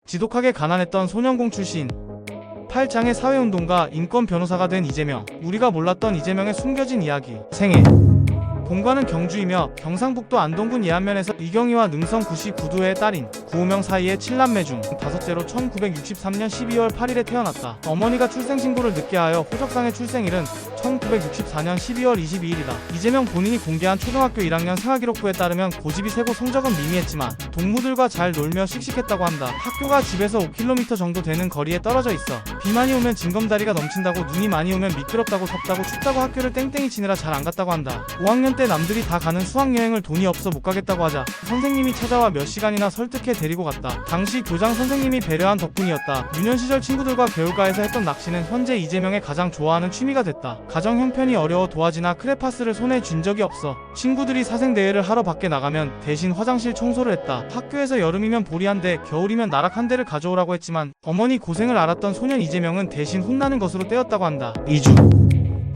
지독하게 가난했던 소년공 출신, 8장의 사회운동가, 인권 변호사가 된 이재명. 우리가 몰랐던 이재명의 숨겨진 이야기. 생애 본관은 경주이며 경상북도 안동군 예안면에서 이경희와 능성 구시 구두회의 딸인 구우명 사이의 7남매 중 다섯째로 1963년 12월 8일에 태어났다. 어머니가 출생신고를 늦게 하여 호적상의 출생일은 1964년 12월 22일이다. 이재명 본인이 공개한 초등학교 1학년 생활기록부에 따르면 고집이 세고 성적은 미미했지만 동무들과 잘 놀며 씩씩했다고 한다. 학교가 집에서 5km 정도 되는 거리에 떨어져 있어 비 많이 오면 징검다리가 넘친다고, 눈이 많이 오면 미끄럽다고, 덥다고, 춥다고 학교를 땡땡이 치느라 잘 안 갔다고 한다. 5학년 때 남들이 다 가는 수학여행을 돈이 없어 못 가겠다고 하자 선생님이 찾아와 몇 시간이나 설득해 데리고 갔다. 당시 교장 선생님이 배려한 덕분이었다. 유년 시절 친구들과 개울가에서 했던 낚시는 현재 이재명의 가장 좋아하는 취미가 됐다. 가정 형편이 어려워 도화지나 크레파스를 손에 쥔 적이 없어 친구들이 사생대회를 하러 밖에 나가면 대신 화장실 청소를 했다. 학교에서 여름이면 보리 한 대, 겨울이면 나락 한 대를 가져오라고 했지만 어머니 고생을 알았던 소년 이재명은 대신 혼나는 것으로 떼었다고 한다. 이주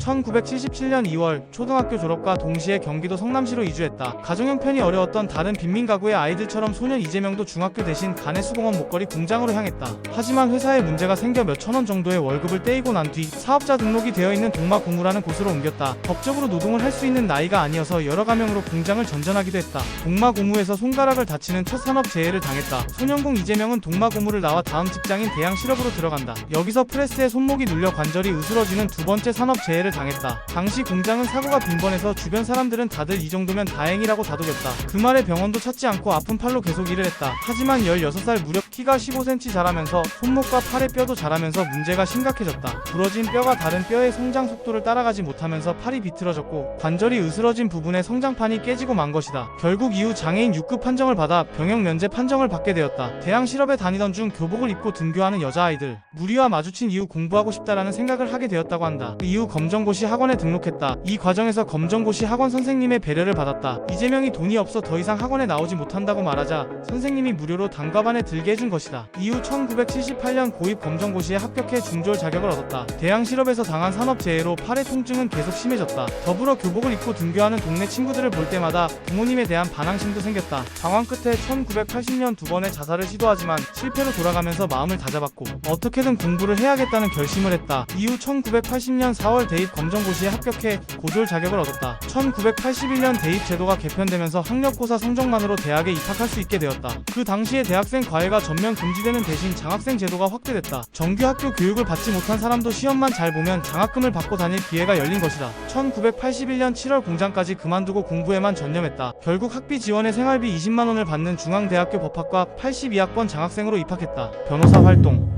1977년 2월 초등학교 졸업과 동시에 경기도 성남시로 이주했다. 가정 형편이 어려웠던 다른 빈민 가구의 아이들처럼 소년 이재명도 중학교 대신 가내수공업 목걸이 공장으로 향했다. 하지만 회사에 문제가 생겨 몇천원 정도의 월급을 떼이고 난 뒤 사업자 등록이 되어 있는 동마고무라는 곳으로 옮겼다. 법적으로 노동을 할 수 있는 나이가 아니어서 여러 가명으로 공장을 전전하기도 했다. 동마고무에서 손가락을 다치는 첫 산업재해를 당했다. 소년공 이재명은 동마고무를 나와 다음 직장인 대양실업으로 들어간다. 여기서 프레스에 손목이 눌려 관절이 으스러지는 두 번째 산업재해를 당했다. 당시 공장은 사고가 빈번해서 주변 사람들은 다들 이 정도면 다행이라고 다독였다. 그 말에 병원도 찾지 않고 아픈 팔로 계속 일을 했다. 하지만 16살 무렵 키가 15cm 자라면서 손목과 팔의 뼈도 자라면서 문제가 심각해졌다. 부러진 뼈가 다른 뼈의 성장 속도를 따라가지 못하면서 팔이 비틀어졌고 관절이 으스러진 부분에 성장판이 깨지고 만 것이다. 결국 이후 장애인 6급 판정을 받아 병역 면제 판정을 받게 되었다. 대학 실업에 다니던 중 교복을 입고 등교하는 여자아이들 무리와 마주친 이후 공부하고 싶다라는 생각을 하게 되었다고 한다. 그 이후 검정고시 학원에 등록했다. 이 과정에서 검정고시 학원 선생님의 배려를 받았다. 이재명이 돈이 없어 더 이상 학원에 나오지 못한다고 말하자 선생님이 무료로 단과반에 들게 해준 것이다. 이후 1978년 고입 검정고시에 합격해 중졸 자격을 얻었다. 대학 실업에서 당한 산업재해로 팔의 통증은 계속 심해졌다. 더불어 교복을 입고 등교하는 동네 친구들을 볼 때마다 부모님에 대한 반항심도 생겼다. 방황 끝에 1980년 두 번의 자살을 시도하지만 실패로 돌아가면서 마음을 다잡았고 어떻게든 공부를 해야겠다는 결심을 했다. 이후 1980년 4월 대입 검정고시에 합격해 고졸 자격을 얻었다. 1981년 대입 제도가 개편되면서 학력고사 성적만으로 대학에 입학할 수 있게 되었다. 그 당시에 대학생 과외가 전면 금지되는 대신 장학생 제도가 확대됐다. 정규 학교 교육을 받지 못한 사람도 시험만 잘 보면 장학금을 받고 다닐 기회가 열린 것이다. 1981년 7월 공장까지 그만두고 공부에만 전념했다. 결국 학비 지원에 생활비 20만원을 받는 중앙대학교 법학과 82학번 장학생으로 입학했다. 변호사 활동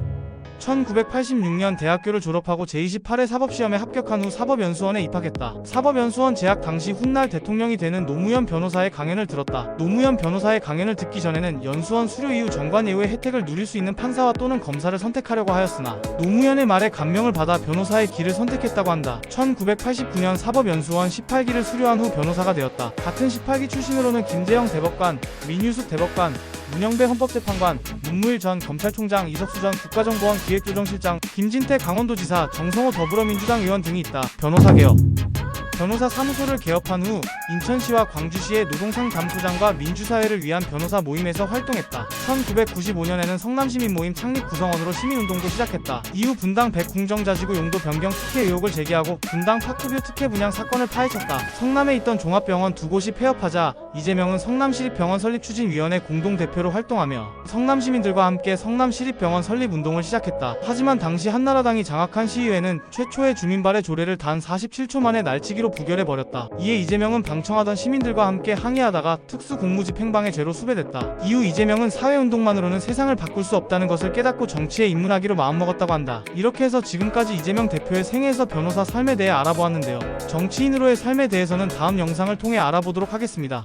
1986년 대학교를 졸업하고 제28회 사법시험에 합격한 후 사법연수원에 입학했다. 사법연수원 재학 당시 훗날 대통령이 되는 노무현 변호사의 강연을 들었다. 노무현 변호사의 강연을 듣기 전에는 연수원 수료 이후 정관 예우의 혜택을 누릴 수 있는 판사와 또는 검사를 선택하려고 하였으나 노무현의 말에 감명을 받아 변호사의 길을 선택했다고 한다. 1989년 사법연수원 18기를 수료한 후 변호사가 되었다. 같은 18기 출신으로는 김재영 대법관, 민유숙 대법관, 문영배 헌법재판관, 문무일 전 검찰총장, 이석수 전 국가정보원 기획조정실장, 김진태 강원도지사, 정성호 더불어민주당 의원 등이 있다. 변호사 개혁 변호사 사무소를 개업한 후 인천시와 광주시의 노동상담소장과 민주사회를 위한 변호사 모임에서 활동했다. 1995년에는 성남시민모임 창립 구성원으로 시민운동도 시작했다. 이후 분당 백궁정자지구 용도 변경 특혜 의혹을 제기하고 분당 파크뷰 특혜 분양 사건을 파헤쳤다. 성남에 있던 종합병원 두 곳이 폐업하자 이재명은 성남시립병원 설립추진위원회 공동대표로 활동하며 성남시민들과 함께 성남시립병원 설립운동을 시작했다. 하지만 당시 한나라당이 장악한 시의회는 최초의 주민발의 조례를 단 47초 만에 날치기로 부결해버렸다. 이에 이재명은 방청하던 시민들과 함께 항의하다가 특수공무집행방해 죄로 수배됐다. 이후 이재명은 사회운동만으로는 세상을 바꿀 수 없다는 것을 깨닫고 정치에 입문하기로 마음먹었다고 한다. 이렇게 해서 지금까지 이재명 대표의 생애에서 변호사 삶에 대해 알아보았는데요. 정치인으로의 삶에 대해서는 다음 영상을 통해 알아보도록 하겠습니다.